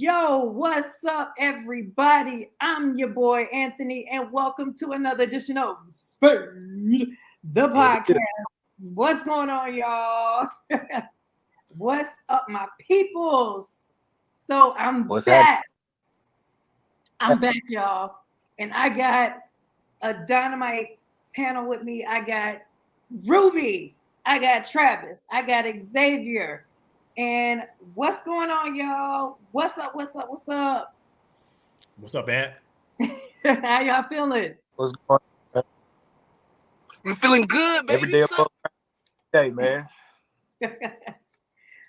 Yo, what's up, everybody? I'm your boy Anthony, and welcome to another edition of Spade, the podcast. What's going on, y'all? What's up, my peoples? So What's happening? I'm back, y'all, and I got a dynamite panel with me. I got Ruby, I got Travis, I got Xavier. And what's going on, y'all? What's up? What's up? What's up? What's up, Ant? How y'all feeling? What's going on? I'm feeling good, baby. Every day above day, man.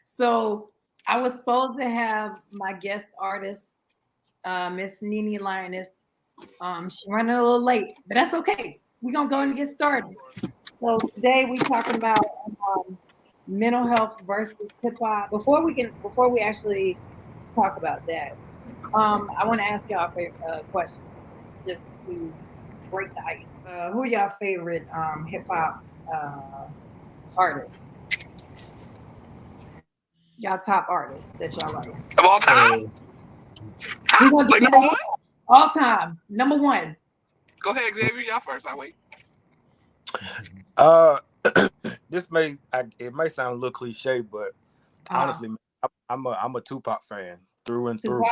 So I was supposed to have my guest artist, Miss Nene Lioness. She running a little late, but that's okay. We're gonna go and get started. So today we talking about mental health versus hip hop. Before we actually talk about that, I want to ask y'all a question, just to break the ice. Who are y'all favorite hip hop artists? Y'all top artists that y'all like of all time? Like number one? All time, number one. Go ahead, Xavier. Y'all first. I'll wait. It may sound a little cliche, but honestly, I'm a Tupac fan through and through.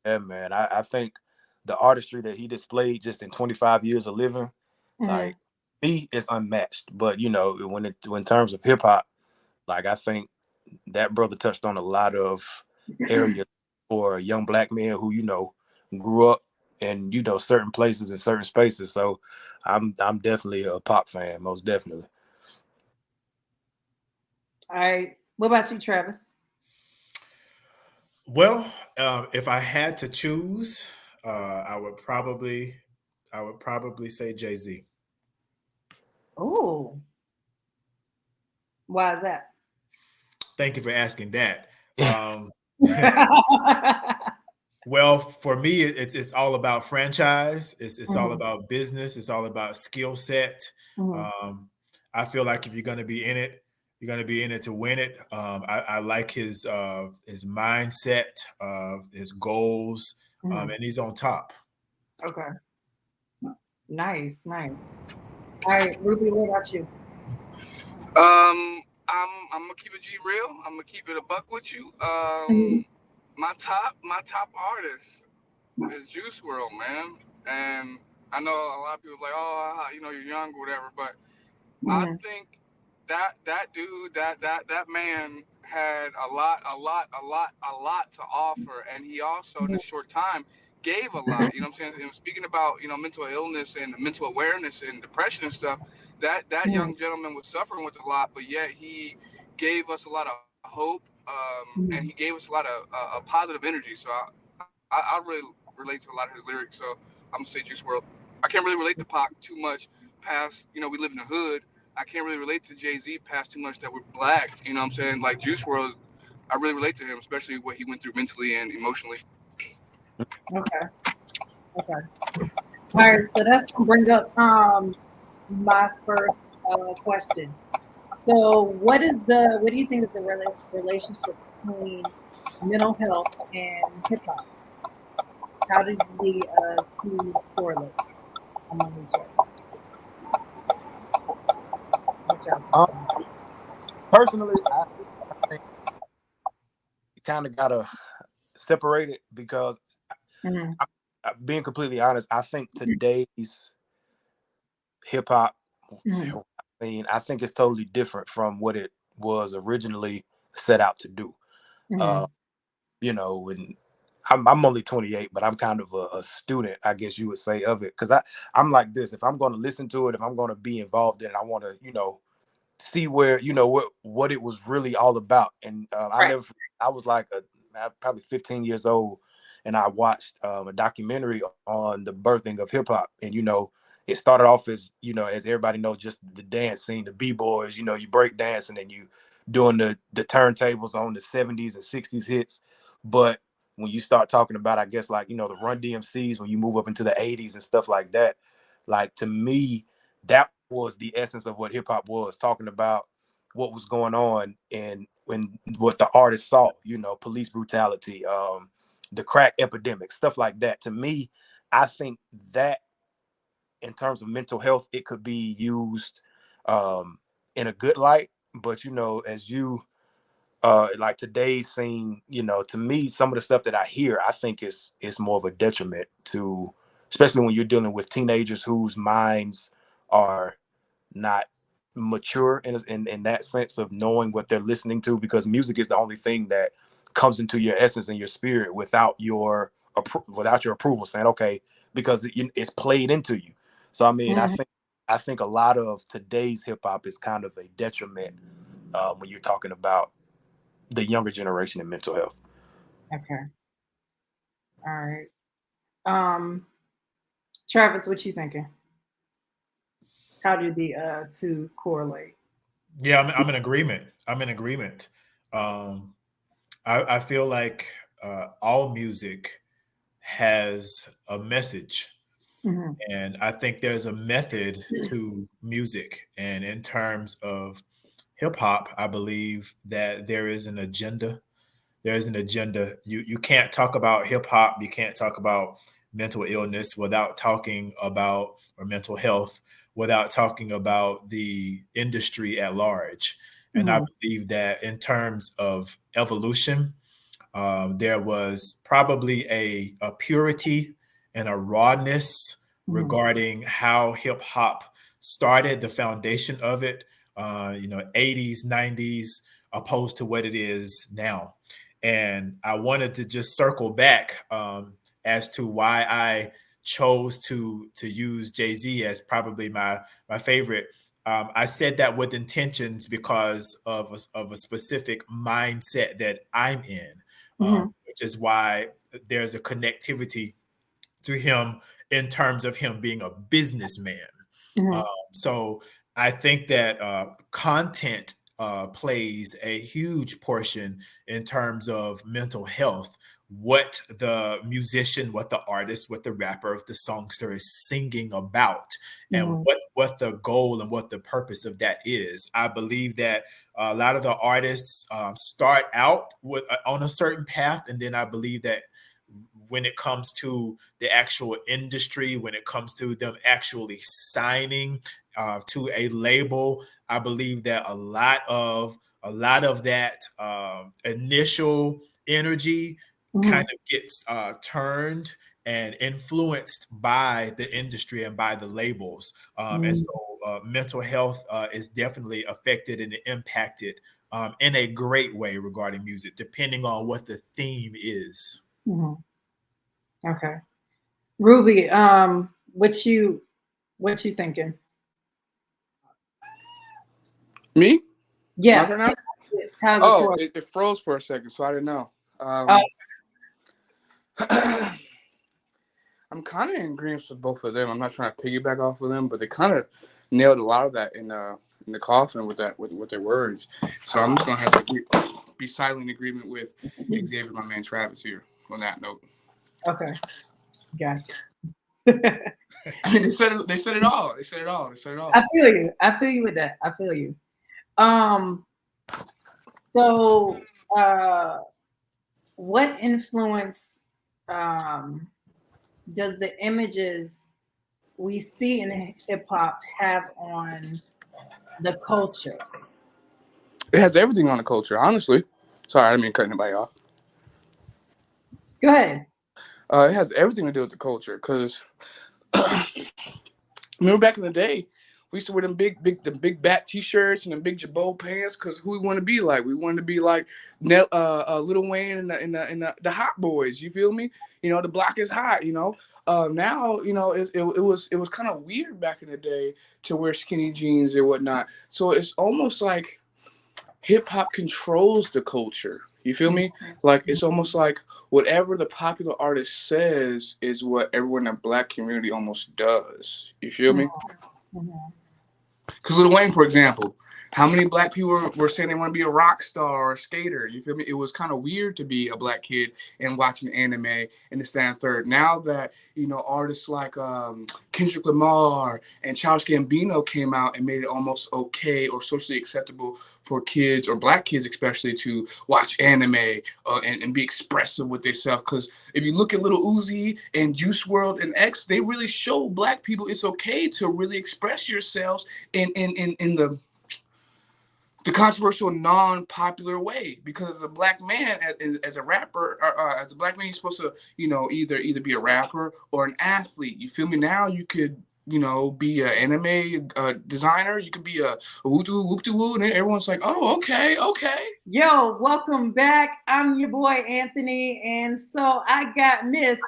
Yeah, man. I think the artistry that he displayed just in 25 years of living, like me, is unmatched. But when in terms of hip hop, like I think that brother touched on a lot of areas for young black men who grew up in certain places and certain spaces. So I'm definitely a pop fan, most definitely. All right. What about you, Travis? Well, if I had to choose, I would probably say Jay-Z. Oh, why is that? Thank you for asking that. Well, for me, it's all about franchise. It's all about business. It's all about skill set. I feel like if you're going to be in it, you're going to be in it to win it. I like his mindset, his goals, and he's on top. Okay. Nice. All right, Ruby, what about you? I'm gonna keep it G real. I'm gonna keep it a buck with you. My top artist is Juice World, man. And I know a lot of people are like, oh, you're young or whatever, but I think that dude, that man had a lot to offer, and he also in a short time gave a lot. You know what I'm saying? And speaking about mental illness and mental awareness and depression and stuff, that young gentleman was suffering with a lot, but yet he gave us a lot of hope, and he gave us a lot of positive energy. So I really relate to a lot of his lyrics. So I'm gonna say Juice World. I can't really relate to Pac too much past, we live in the hood. I can't really relate to Jay-Z past too much that we're black. You know what I'm saying? Like Juice WRLD, I really relate to him, especially what he went through mentally and emotionally. Okay. All right, so that's gonna bring up my first question. So what do you think is the relationship between mental health and hip hop? How did the two correlate among each other? Personally, I think you kind of gotta separate it because, being completely honest, I think today's hip hop scene, I think it's totally different from what it was originally set out to do. And I'm only 28, but I'm kind of a student, I guess you would say, of it. Because I'm like this: if I'm going to listen to it, if I'm going to be involved in it, I want to, see where what it was really all about. And I was like probably 15 years old, and I watched a documentary on the birthing of hip hop. And it started off as as everybody knows, just the dance scene, the b-boys, you break dancing and you doing the turntables on the 70s and 60s hits. But when you start talking about, I guess, like the Run DMCs, when you move up into the 80s and stuff like that, like, to me, that was the essence of what hip hop was, talking about what was going on and what the artist saw, police brutality, the crack epidemic, stuff like that. To me, I think that in terms of mental health, it could be used in a good light. But as you like today's scene, to me, some of the stuff that I hear, I think is more of a detriment to, especially when you're dealing with teenagers whose minds are not mature in that sense of knowing what they're listening to, because music is the only thing that comes into your essence and your spirit without your approval, saying okay, because it's played into you. So I mean, I think a lot of today's hip hop is kind of a detriment when you're talking about the younger generation and mental health. Okay. All right. Travis, what you thinking? How do the two correlate? Yeah, I'm in agreement. I feel like all music has a message. Mm-hmm. And I think there's a method to music. And in terms of hip hop, I believe that there is an agenda. There is an agenda. You can't talk about hip hop. You can't talk about mental illness without talking about, or mental health, without talking about the industry at large. And I believe that in terms of evolution, there was probably a purity and a rawness regarding how hip hop started, the foundation of it, 80s, 90s, opposed to what it is now. And I wanted to just circle back as to why I chose to use Jay-Z as probably my favorite. I said that with intentions because of a specific mindset that I'm in, which is why there's a connectivity to him in terms of him being a businessman. So I think that content plays a huge portion in terms of mental health. What the musician, what the artist, what the rapper, the songster is singing about, and what the goal and what the purpose of that is. I believe that a lot of the artists start out with on a certain path, and then I believe that when it comes to the actual industry, when it comes to them actually signing to a label, I believe that a lot of that initial energy kind of gets turned and influenced by the industry and by the labels. And so mental health is definitely affected and impacted in a great way regarding music, depending on what the theme is. Okay. Ruby, what you thinking? Me? Yeah. Oh, it froze for a second, so I didn't know. I'm kind of in agreement with both of them. I'm not trying to piggyback off of them, but they kind of nailed a lot of that in the coffin with their words. So I'm just gonna have to be silent in agreement with Xavier, my man Travis here on that note. Okay, gotcha. I mean, they said it all. I feel you with that. I feel you. So, what influence does the images we see in hip hop have on the culture? It has everything on the culture, honestly. Sorry, I didn't mean to cut anybody off. Go ahead. It has everything to do with the culture, because remember back in the day, we used to wear them big bat T-shirts and them big Jabot pants, because who we want to be like? We wanted to be like Lil Wayne and the Hot Boys. You feel me? The block is hot. Now it was kind of weird back in the day to wear skinny jeans and whatnot. So it's almost like hip hop controls the culture. You feel me? Like it's almost like whatever the popular artist says is what everyone in the black community almost does. You feel me? Because Lil Wayne, for example, How many black people were saying they want to be a rock star or a skater? You feel me? It was kind of weird to be a black kid and watching anime and the stand third. Now that, artists like Kendrick Lamar and Childish Gambino came out and made it almost okay or socially acceptable for kids, or black kids especially, to watch anime and be expressive with themselves. Because if you look at Little Uzi and Juice WRLD and X, they really show black people it's okay to really express yourselves in the controversial, non-popular way. Because as a black man, as a rapper, as a black man, you're supposed to, either be a rapper or an athlete. You feel me? Now you could, be an anime designer. You could be a whoop-de-woo, and everyone's like, oh, okay. Yo, welcome back. I'm your boy Anthony, and so I got Miss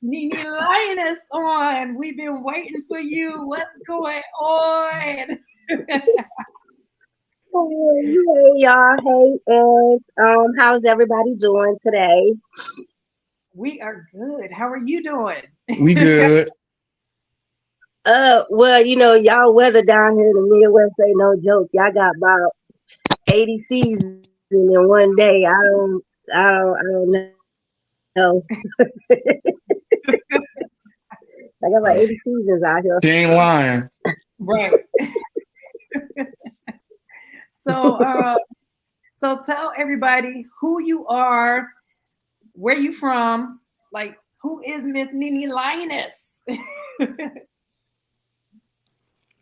Nene Lioness on. We've been waiting for you. What's going on? Hey y'all, hey Ed. How's everybody doing today? We are good. How are you doing? We good. Well, y'all weather down here in the Midwest ain't no joke. Y'all got about 80 seasons in one day. I don't know. I got about 80 seasons out here. She ain't lying. Right. So tell everybody who you are, where you from, like who is Miss Nene Lioness?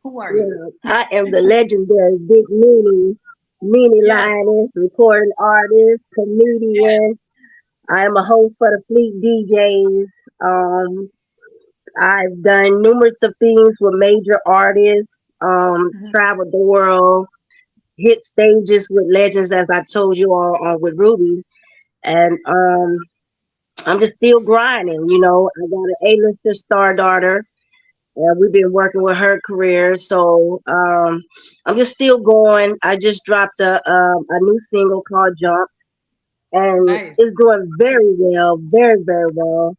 Who are you? I am the legendary Big Nene Lioness, recording artist, comedian. Yes. I am a host for the Fleet DJs. I've done numerous of things with major artists, traveled the world, hit stages with legends, as I told you all with Ruby. And I'm just still grinding, I got an A-lister star daughter. We've been working with her career. So I'm just still going. I just dropped a new single called Jump. And it's doing very well, very, very well.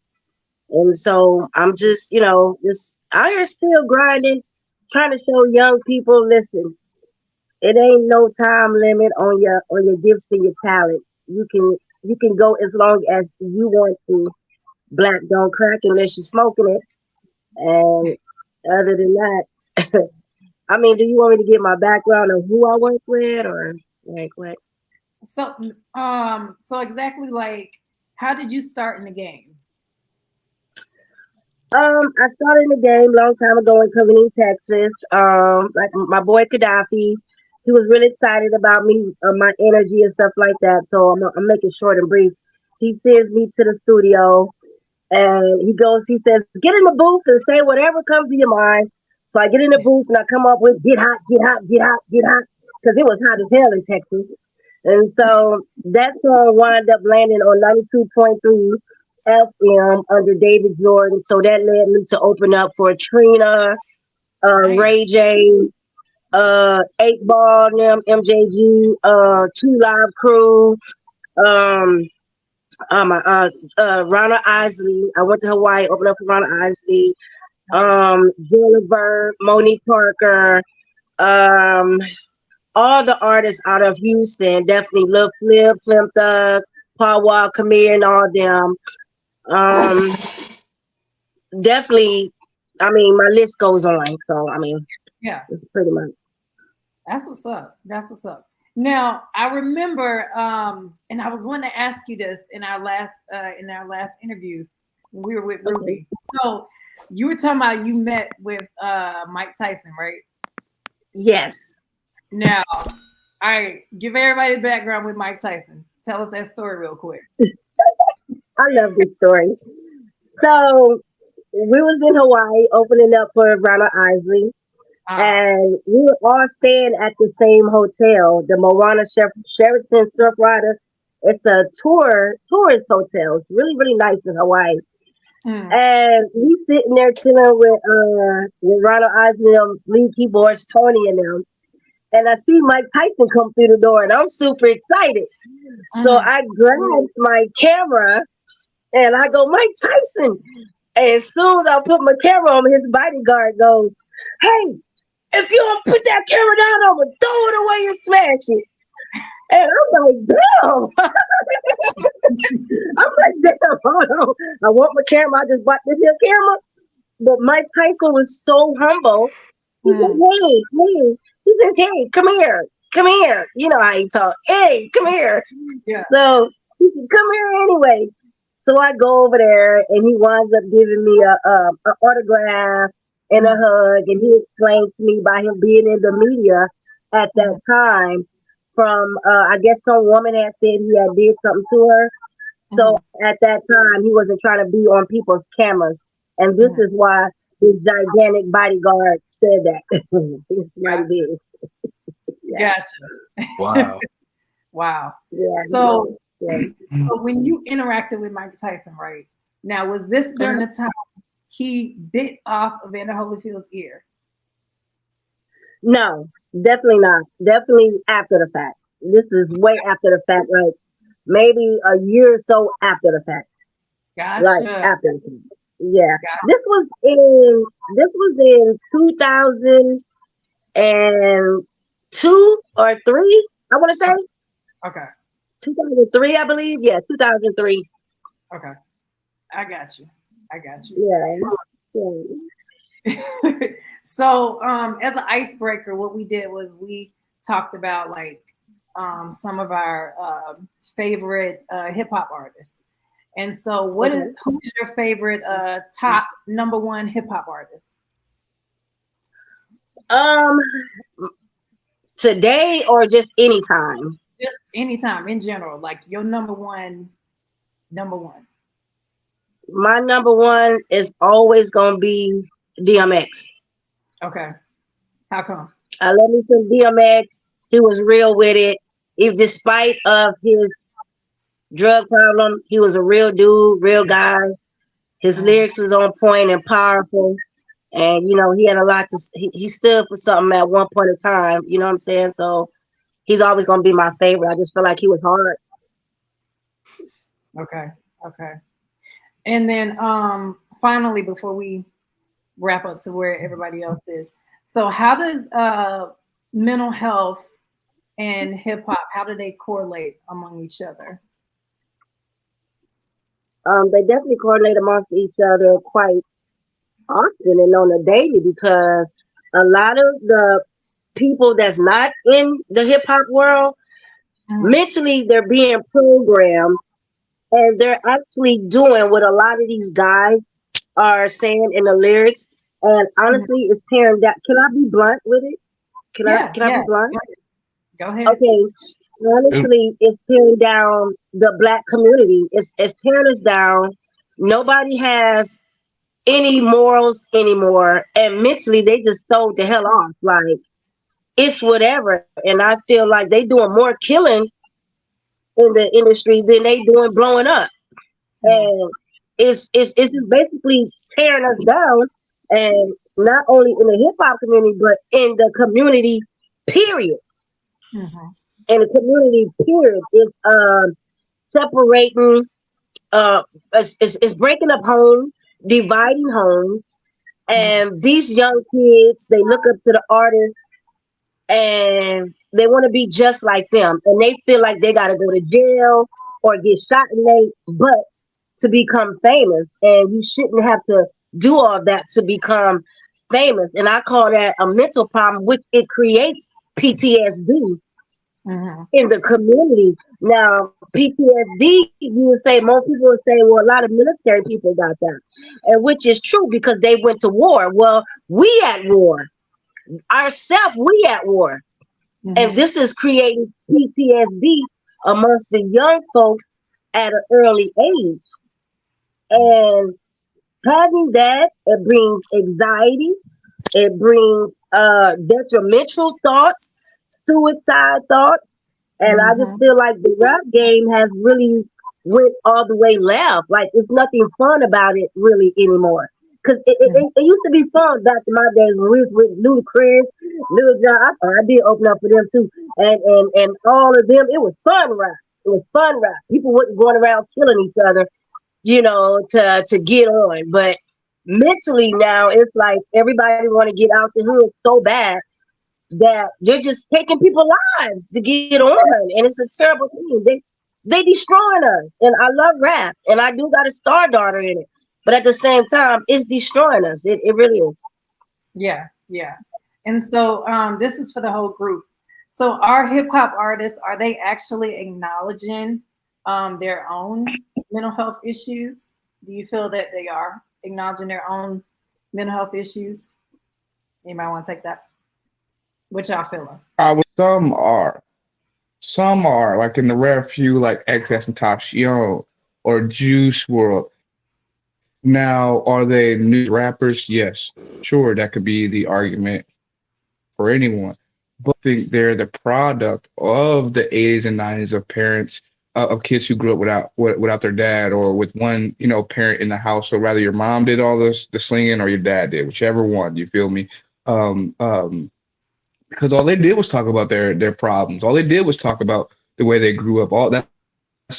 And so I'm just, just out here still grinding, trying to show young people, listen, it ain't no time limit on your gifts and your talents. You can go as long as you want to. Black don't crack unless you're smoking it. And other than that, I mean, do you want me to get my background of who I work with, or like what? So exactly, like, how did you start in the game? I started in the game a long time ago in Covington, Texas. Like my boy Gaddafi, he was really excited about me, my energy and stuff like that. So I'm making short and brief. He sends me to the studio, and he says, get in the booth and say whatever comes to your mind. So I get in the booth and I come up with get hot, get hot, get hot, get hot, because it was hot as hell in Texas. And so that song wound up landing on 92.3 FM under David Jordan. So that led me to open up for Trina, Ray J, 8 Ball, them, MJG, 2 Live Crew, Ronna Isley. I went to Hawaii, opened up for Ronna Isley, Jennifer, Monique Parker, all the artists out of Houston, definitely Lil Flip, Slim Thug, Paul Wall, Camille, and all them. Definitely, I mean, my list goes on. So, I mean, yeah, it's pretty much. That's what's up. That's what's up. Now, I remember, and I was wanting to ask you this in our last interview when we were with Ruby. So, you were talking about you met with Mike Tyson, right? Yes. Now, all right, give everybody the background with Mike Tyson. Tell us that story real quick. I love this story. So we was in Hawaii opening up for Ronna Isley, and we were all staying at the same hotel, the Moana Sheraton Surfrider. It's a tourist hotel. It's really, really nice in Hawaii. And we sitting there chilling with Ronna Isley, lead keyboards, Tony and them. And I see Mike Tyson come through the door, and I'm super excited. So I grabbed my camera, and I go, Mike Tyson. And as soon as I put my camera on, his bodyguard goes, hey, if you don't put that camera down, I'm gonna throw it away and smash it. And I'm like, damn. I'm like, damn, hold on. I want my camera. I just bought this here camera. But Mike Tyson was so humble. He said, hey. He says, hey, come here. Come here. You know how he talk. Hey, come here. Yeah. So he said, come here anyway. So I go over there, and he winds up giving me a autograph and a hug. And he explained to me by him being in the media at that time from, I guess some woman had said he had did something to her. So at that time, he wasn't trying to be on people's cameras. And this is why his gigantic bodyguard said that. This is what he did. Yeah. Gotcha. Wow. Wow. Yeah. So when you interacted with Mike Tyson, right? Now, was this during the time he bit off Evander Holyfield's ear? No, definitely not. Definitely after the fact. This is way after the fact, like maybe a year or so after the fact. Gotcha. Like after the fact. Yeah. Gotcha. This was in 2002 or 3, I want to say. Okay. 2003, I believe. Yeah, 2003. Okay. I got you. Yeah. So as an icebreaker, what we did was we talked about like some of our favorite hip hop artists. And so who's your favorite top number one hip hop artist? Today or just anytime? Just anytime in general, like your number one. My number one is always gonna be DMX. Okay. How come? I love me some DMX. He was real with it. If despite of his drug problem, he was a real dude, real guy. His lyrics was on point and powerful. And you know, he had a lot to he stood for something at one point in time, you know what I'm saying? So he's always gonna be my favorite. I just feel like he was hard. Okay. And then finally, before we wrap up to where everybody else is, so how does mental health and hip hop, how do they correlate among each other? They definitely correlate amongst each other quite often and on a daily, because a lot of the people that's not in the hip hop world, mentally they're being programmed, and they're actually doing what a lot of these guys are saying in the lyrics. And honestly, it's tearing down. Can I be blunt with it? Can I be blunt? Go ahead. Okay. Honestly, it's tearing down the Black community. It's tearing us down. Nobody has any morals anymore, and mentally they just sold the hell off. Like, it's whatever. And I feel like they doing more killing in the industry than they doing blowing up. And it's basically tearing us down, and not only in the hip hop community, but in the community period. In the community period, it's separating, it's breaking up homes, dividing homes. And these young kids, they look up to the artists and they want to be just like them, and they feel like they got to go to jail or get shot in their butt to become famous. And you shouldn't have to do all that to become famous. And I call that a mental problem, which it creates PTSD in the community. Now, PTSD, you would say, most people would say, well, a lot of military people got that, and which is true because they went to war. Well, we at war ourselves, we at war. And this is creating PTSD amongst the young folks at an early age. And having that, it brings anxiety, it brings detrimental thoughts, suicide thoughts. And I just feel like the rap game has really went all the way left. Like, it's nothing fun about it really anymore. Because it used to be fun back in my days when we was with Ludacris, Lil Jon. I did open up for them too. And all of them, it was fun rap. It was fun rap. People wasn't going around killing each other, you know, to get on. But mentally now it's like everybody want to get out the hood so bad that they're just taking people's lives to get on, and it's a terrible thing. They destroying us, and I love rap, and I do got a star daughter in it, but at the same time, it's destroying us. It really is. Yeah, yeah. And so this is for the whole group. So our hip hop artists, are they actually acknowledging their own mental health issues? Do you feel that they are acknowledging their own mental health issues? Anybody want to take that? What y'all feeling? Some are like in the rare few like XS and Tentacion or Juice World. Now, are they new rappers? Yes, sure, that could be the argument for anyone. But I think they're the product of the 80s and 90s of parents of kids who grew up without their dad or with one parent in the house. So rather your mom did all this the slinging or your dad did, whichever one. You feel me? Um, um, because all they did was talk about their problems. All they did was talk about the way they grew up. All that's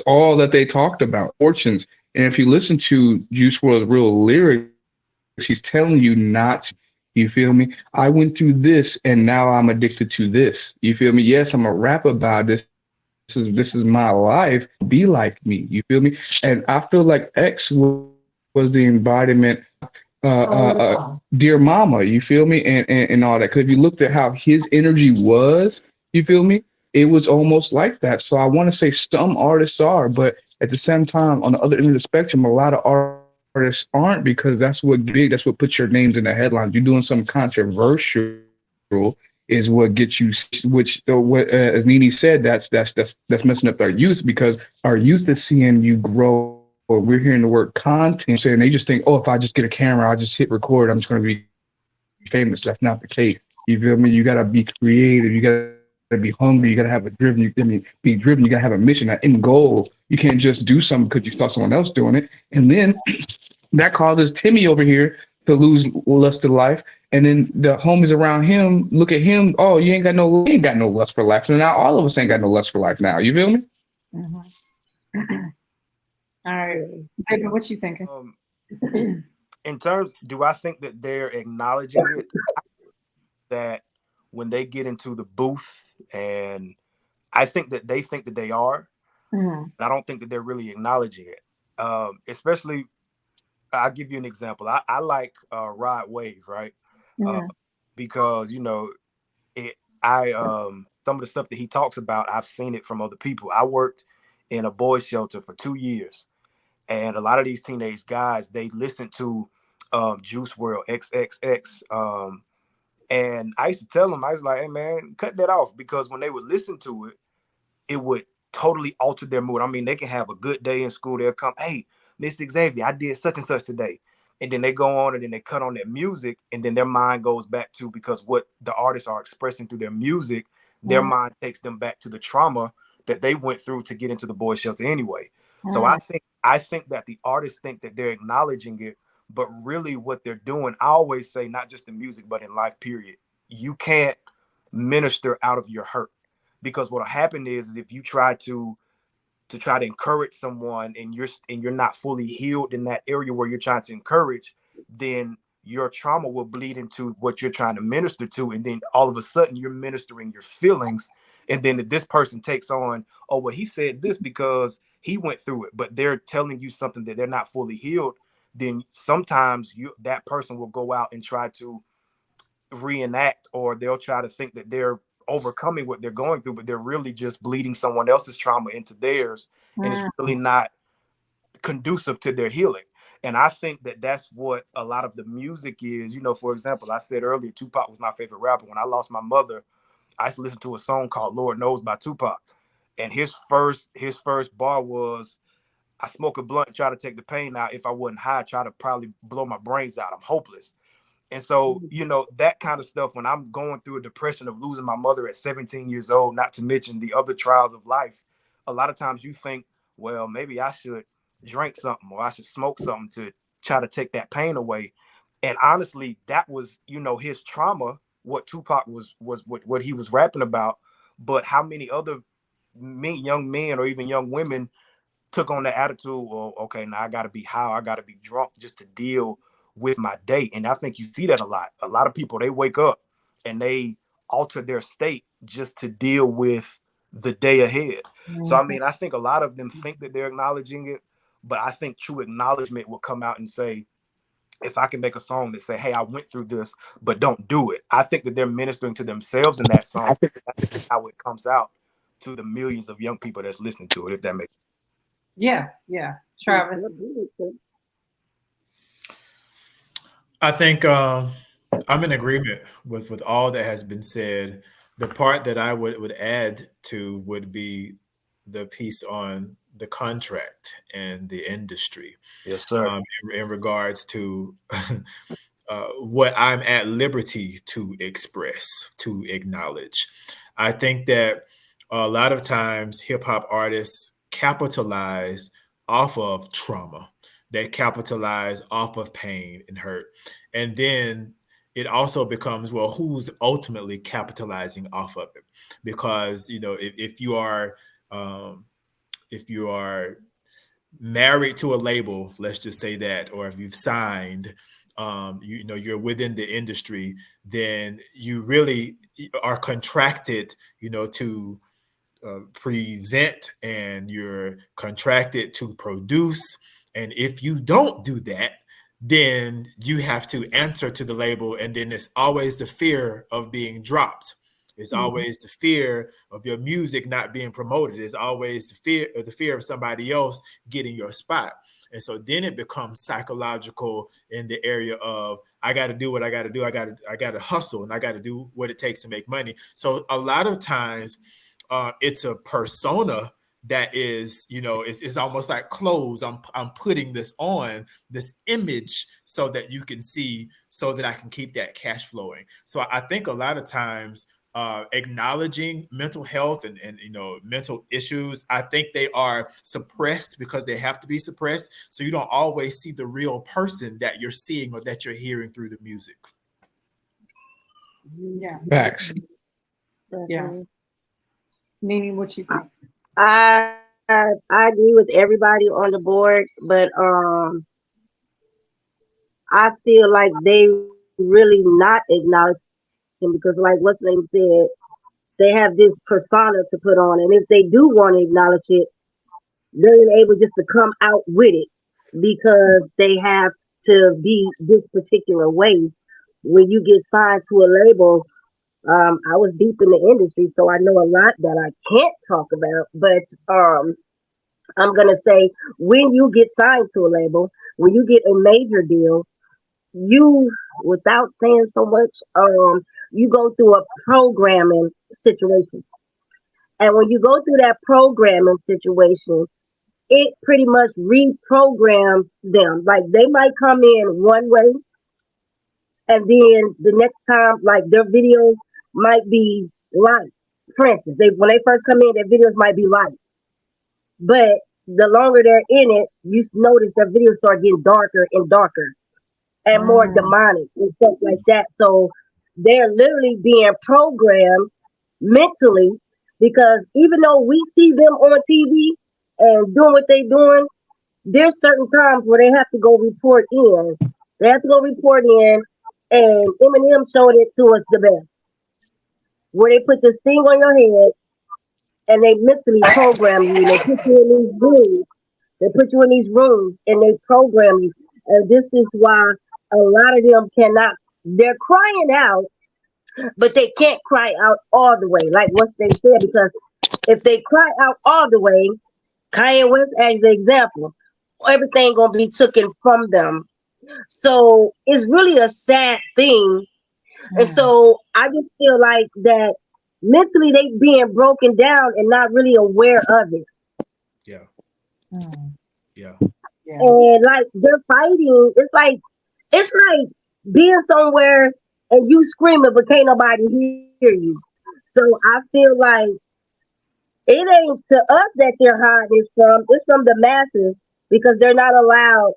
all that they talked about. Fortunes. And if you listen to Juice WRLD's real lyrics, he's telling you not to. You feel me? I went through this and now I'm addicted to this. You feel me? Yes, I'm a rap about this. This is my life. Be like me. You feel me? And I feel like was the embodiment dear mama, you feel me, and all that. Because if you looked at how his energy was, you feel me, it was almost like that. So I want to say some artists are, but at the same time, on the other end of the spectrum, a lot of artists aren't because that's what big. That's what puts your names in the headlines. You're doing something controversial. Is what gets you, which what as Nene said, that's messing up our youth because our youth is seeing you grow. Or we're hearing the word content, saying they just think, oh, if I just get a camera, I'll just hit record, I'm just going to be famous. That's not the case. You feel me? You got to be creative. You got to be hungry. You got to have a driven. Be driven. You got to have a mission, an end goal. You can't just do something because you saw someone else doing it, and then that causes Timmy over here to lose lust of life. And then the homies around him look at him. Oh, you ain't got no lust for life. So now all of us ain't got no lust for life. Now you feel me? Mm-hmm. All right, David, what you thinking? In terms, do I think that they're acknowledging it? That when they get into the booth, and I think that they are. Mm-hmm. I don't think that they're really acknowledging it. Especially, I'll give you an example. I like Rod Wave, right? Mm-hmm. Because some of the stuff that he talks about, I've seen it from other people. I worked in a boys' shelter for 2 years. And a lot of these teenage guys, they listen to Juice WRLD, XXX. And I used to tell them, I was like, hey, man, cut that off. Because when they would listen to it, it would totally alter their mood. I mean, they can have a good day in school. They'll come, hey, Mr. Xavier, I did such and such today. And then they go on and then they cut on their music. And then their mind goes back to, because what the artists are expressing through their music, their mind takes them back to the trauma that they went through to get into the boys' shelter anyway. So I think that the artists think that they're acknowledging it, but really what they're doing, I always say, not just in music, but in life, period. You can't minister out of your hurt, because what'll happen is if you try to encourage someone and you're not fully healed in that area where you're trying to encourage, then your trauma will bleed into what you're trying to minister to, and then all of a sudden you're ministering your feelings. And then if this person takes on, oh, well, he said this because he went through it, but they're telling you something that they're not fully healed, then sometimes that person will go out and try to reenact, or they'll try to think that they're overcoming what they're going through, but they're really just bleeding someone else's trauma into theirs, and it's really not conducive to their healing. And I think that that's what a lot of the music is. For example, I said earlier, Tupac was my favorite rapper. When I lost my mother, I used to listen to a song called Lord Knows by Tupac. And his first bar was, I smoke a blunt, try to take the pain out. If I wasn't high, try to probably blow my brains out. I'm hopeless. And so, that kind of stuff, when I'm going through a depression of losing my mother at 17 years old, not to mention the other trials of life, a lot of times you think, well, maybe I should drink something or I should smoke something to try to take that pain away. And honestly, that was, his trauma, what Tupac was what he was rapping about. But how many other young men or even young women took on the attitude, well, okay, now I got to be high, I got to be drunk just to deal with my day. And I think you see that a lot. A lot of people, they wake up and they alter their state just to deal with the day ahead. So, I mean, I think a lot of them think that they're acknowledging it, but I think true acknowledgement will come out and say, if I can make a song that say, hey, I went through this, but don't do it. I think that they're ministering to themselves in that song. That's how it comes out to the millions of young people that's listening to it, if that makes sense. Yeah. Travis. I think I'm in agreement with all that has been said. The part that I would add to would be the piece on the contract and the industry. Yes, sir. In regards to what I'm at liberty to express, to acknowledge. I think that a lot of times hip hop artists capitalize off of trauma. They capitalize off of pain and hurt. And then it also becomes, well, who's ultimately capitalizing off of it? Because, you know, if you are married to a label, let's just say that, or if you've signed, you know, you're within the industry, then you really are contracted, you know, to present, and you're contracted to produce. And if you don't do that, then you have to answer to the label. And then it's always the fear of being dropped. It's always the fear of your music not being promoted. It's always the fear of somebody else getting your spot. And so then it becomes psychological in the area of, I got to do what I got to do. I got to hustle, and I got to do what it takes to make money. So a lot of times it's a persona that is, you know, it's almost like clothes. I'm putting this on, this image, so that you can see, so that I can keep that cash flowing. So I think a lot of times acknowledging mental health and you know, mental issues, I think they are suppressed because they have to be suppressed. So you don't always see the real person that you're seeing or that you're hearing through the music. Yeah. Facts. Yeah. Nene, what you think? I agree with everybody on the board, but I feel like they really not acknowledging, because like what's name said, they have this persona to put on, and if they do want to acknowledge it, they're able just to come out with it because they have to be this particular way. When you get signed to a label, I was deep in the industry, so I know a lot that I can't talk about, but I'm gonna say, when you get signed to a label, when you get a major deal, you, without saying so much, you go through a programming situation. And when you go through that programming situation, it pretty much reprograms them. Like they might come in one way, and then the next time, like their videos might be light. For instance, when they first come in, their videos might be light. But the longer they're in it, you notice their videos start getting darker and darker and more demonic and stuff like that. So they're literally being programmed mentally, because even though we see them on TV and doing what they're doing, there's certain times where they have to go report in. They have to go report in, and Eminem showed it to us the best, where they put this thing on your head and they mentally program you. They put you in these rooms. They put you in these rooms and they program you. And this is why a lot of them cannot. They're crying out, but they can't cry out all the way, like what they said. Because if they cry out all the way, Kanye West as the example, everything gonna be taken from them. So it's really a sad thing. And so I just feel like that mentally they being broken down and not really aware of it. Yeah. Yeah. And like they're fighting. It's like being somewhere and you screaming but can't nobody hear you. So I feel like it ain't to us that they're hiding from. It's from the masses, because they're not allowed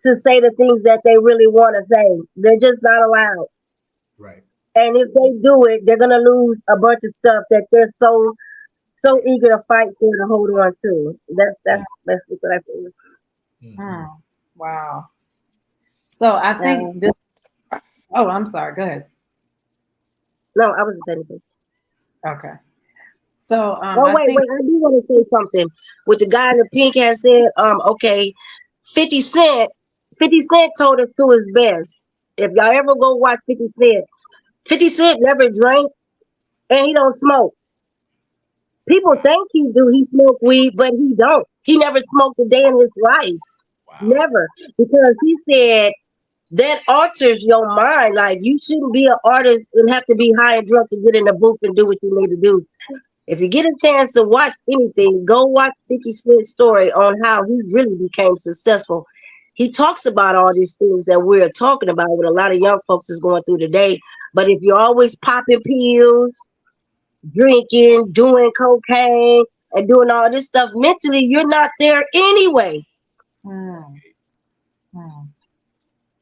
to say the things that they really want to say. They're just not allowed. Right. And if they do it, they're gonna lose a bunch of stuff that they're so eager to fight for, to hold on to. That's what I feel. Wow. So I think this. Oh, I'm sorry. Go ahead. No, I wasn't saying anything. Okay. So Oh, I wait, think. I do want to say something. What the guy in the pink has said, okay, 50 Cent, 50 Cent told us to his best. If y'all ever go watch 50 Cent never drank and he don't smoke. People think he do, he smoke weed, but he don't. He never smoked a day in his life. Wow. Never. Because he said that alters your mind. Like, you shouldn't be an artist and have to be high and drunk to get in the booth and do what you need to do. If you get a chance to watch anything, go watch 50 Cent's story on how he really became successful. He talks about all these things that we're talking about, what a lot of young folks is going through today. But if you're always popping pills, drinking, doing cocaine, and doing all this stuff, mentally, you're not there anyway. Hmm. Hmm.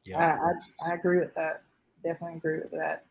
Yeah. I agree with that. Definitely agree with that.